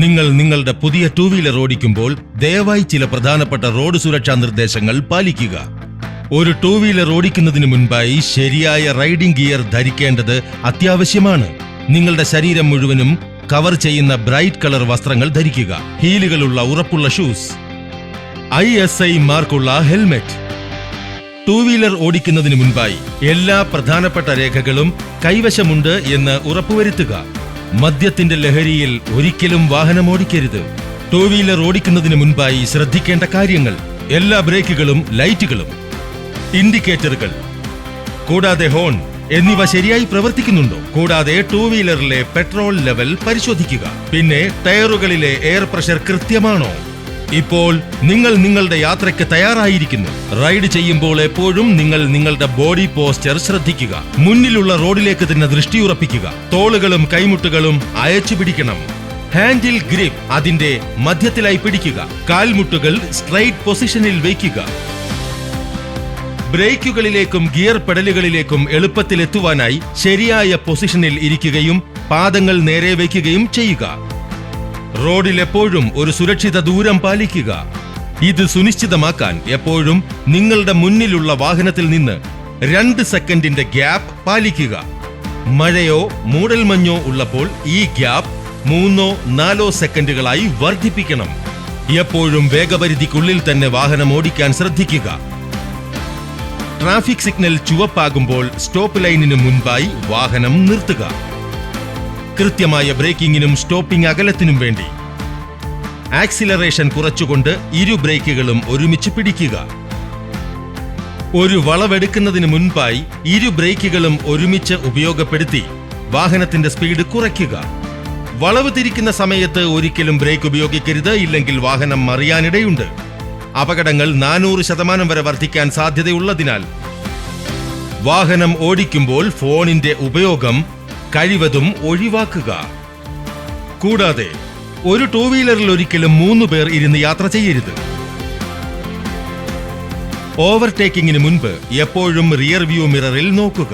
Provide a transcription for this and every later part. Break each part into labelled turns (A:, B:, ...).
A: നിങ്ങൾ നിങ്ങളുടെ പുതിയ ടൂ വീലർ ഓടിക്കുമ്പോൾ ദയവായി ചില പ്രധാനപ്പെട്ട റോഡ് സുരക്ഷാ നിർദ്ദേശങ്ങൾ പാലിക്കുക. ഒരു ടൂ വീലർ ഓടിക്കുന്നതിന് മുൻപായി ശരിയായ റൈഡിംഗ് ഗിയർ ധരിക്കേണ്ടത് അത്യാവശ്യമാണ്. നിങ്ങളുടെ ശരീരം മുഴുവനും കവർ ചെയ്യുന്ന ബ്രൈറ്റ് കളർ വസ്ത്രങ്ങൾ ധരിക്കുക. ഹീലുകളുള്ള ഉറപ്പുള്ള ഷൂസ്, ISI മാർക്കുള്ള ഹെൽമെറ്റ്. ടൂ വീലർ ഓടിക്കുന്നതിന് മുൻപായി എല്ലാ പ്രധാനപ്പെട്ട രേഖകളും കൈവശമുണ്ട് എന്ന് ഉറപ്പുവരുത്തുക. മദ്യത്തിന്റെ ലഹരിയിൽ ഒരിക്കലും വാഹനം ഓടിക്കരുത്. ടൂ വീലർ ഓടിക്കുന്നതിന് മുൻപായി ശ്രദ്ധിക്കേണ്ട കാര്യങ്ങൾ: എല്ലാ ബ്രേക്കുകളും, ലൈറ്റുകളും, ഇൻഡിക്കേറ്ററുകൾ, കൂടാതെ ഹോൺ എന്നിവ ശരിയായി പ്രവർത്തിക്കുന്നുണ്ടോ? കൂടാതെ ടൂ വീലറിലെ പെട്രോൾ ലെവൽ പരിശോധിക്കുക. പിന്നെ ടയറുകളിലെ എയർ പ്രഷർ കൃത്യമാണോ? ഇപ്പോൾ നിങ്ങൾ നിങ്ങളുടെ യാത്രയ്ക്ക് തയ്യാറായിരിക്കുന്നു. റൈഡ് ചെയ്യുമ്പോൾ എപ്പോഴും നിങ്ങൾ നിങ്ങളുടെ ബോഡി പോസ്ചർ ശ്രദ്ധിക്കുക. മുന്നിലുള്ള റോഡിലേക്ക് തന്നെ ദൃഷ്ടിയുറപ്പിക്കുക. തോളുകളും കൈമുട്ടുകളും അയച്ചു പിടിക്കണം. ഹാൻഡിൽ ഗ്രിപ്പ് അതിന്റെ മധ്യത്തിലായി പിടിക്കുക. കാൽമുട്ടുകൾ സ്ട്രൈറ്റ് പൊസിഷനിൽ വയ്ക്കുക. ബ്രേക്കുകളിലേക്കും ഗിയർ പെഡലുകളിലേക്കും എളുപ്പത്തിലെത്തുവാനായി ശരിയായ പൊസിഷനിൽ ഇരിക്കുകയും പാദങ്ങൾ നേരെ വയ്ക്കുകയും ചെയ്യുക. റോഡിൽ എപ്പോഴും ഒരു സുരക്ഷിത ദൂരം പാലിക്കുക. ഇത് സുനിശ്ചിതമാക്കാൻ എപ്പോഴും നിങ്ങളുടെ മുന്നിലുള്ള വാഹനത്തിൽ നിന്ന് 2 സെക്കൻഡിന്റെ ഗ്യാപ്പ് പാലിക്കുക. മഴയോ മൂടൽമഞ്ഞോ ഉള്ളപ്പോൾ ഈ ഗ്യാപ്പ് 3-4 സെക്കൻഡുകളായി വർദ്ധിപ്പിക്കണം. എപ്പോഴും വേഗപരിധിക്കുള്ളിൽ തന്നെ വാഹനം ഓടിക്കാൻ ശ്രദ്ധിക്കുക. ട്രാഫിക് സിഗ്നൽ ചുവപ്പാകുമ്പോൾ സ്റ്റോപ്പ് ലൈനിന് മുൻപായി വാഹനം നിർത്തുക. കൃത്യമായ ബ്രേക്കിങ്ങിനും സ്റ്റോപ്പിംഗ് അകലത്തിനും വേണ്ടി ആക്സിലറേഷൻ കുറച്ചുകൊണ്ട് ഇരു ബ്രേക്കുകളും ഒരുമിച്ച് പിടിക്കുക. ഒരു വളവെടുക്കുന്നതിന് മുൻപായി ഇരു ബ്രേക്കുകളും ഒരുമിച്ച് ഉപയോഗപ്പെടുത്തി വാഹനത്തിന്റെ സ്പീഡ് കുറയ്ക്കുക. വളവ് തിരിക്കുന്ന സമയത്ത് ഒരിക്കലും ബ്രേക്ക് ഉപയോഗിക്കരുത്, ഇല്ലെങ്കിൽ വാഹനം മറിയാനിടയുണ്ട്. അപകടങ്ങൾ 400% വരെ വർദ്ധിക്കാൻ സാധ്യതയുള്ളതിനാൽ വാഹനം ഓടിക്കുമ്പോൾ ഫോണിന്റെ ഉപയോഗം കഴിവതും ഒഴിവാക്കുക. കൂടാതെ ഒരു ടൂ വീലറിൽ ഒരിക്കലും 3 പേർ ഇരുന്ന് യാത്ര ചെയ്യരുത്. ഓവർടേക്കിങ്ങിന് മുൻപ് എപ്പോഴും റിയർ വ്യൂ മിററിൽ നോക്കുക.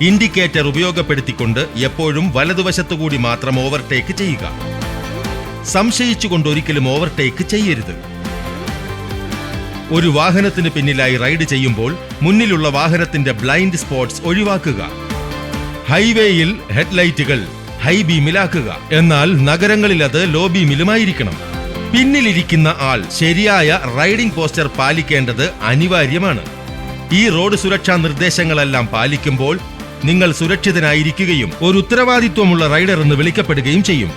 A: ഇൻഡിക്കേറ്റർ ഉപയോഗപ്പെടുത്തിക്കൊണ്ട് എപ്പോഴും വലതുവശത്തുകൂടി മാത്രം ഓവർടേക്ക് ചെയ്യുക. സംശയിച്ചുകൊണ്ട് ഒരിക്കലും ഓവർടേക്ക് ചെയ്യരുത്. ഒരു വാഹനത്തിന് പിന്നിലായി റൈഡ് ചെയ്യുമ്പോൾ മുന്നിലുള്ള വാഹനത്തിന്റെ ബ്ലൈൻഡ് സ്പോട്ട്സ് ഒഴിവാക്കുക. ഹൈവേയിൽ ഹെഡ്ലൈറ്റുകൾ ഹൈ ബീമിലാക്കുക. എന്നാൽ നഗരങ്ങളിൽ അത് ലോ ബീമിലുമായിരിക്കണം. പിന്നിലിരിക്കുന്ന ആൾ ശരിയായ റൈഡിംഗ് പോസ്ചർ പാലിക്കേണ്ടത് അനിവാര്യമാണ്. ഈ റോഡ് സുരക്ഷാ നിർദ്ദേശങ്ങളെല്ലാം പാലിക്കുമ്പോൾ നിങ്ങൾ സുരക്ഷിതനായിരിക്കുകയും ഒരു ഉത്തരവാദിത്വമുള്ള റൈഡർ എന്ന് വിളിക്കപ്പെടുകയും ചെയ്യും.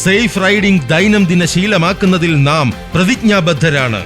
A: സേഫ് റൈഡിംഗ് ദൈനംദിന ശീലമാക്കുന്നതിൽ നാം പ്രതിജ്ഞാബദ്ധരാണ്.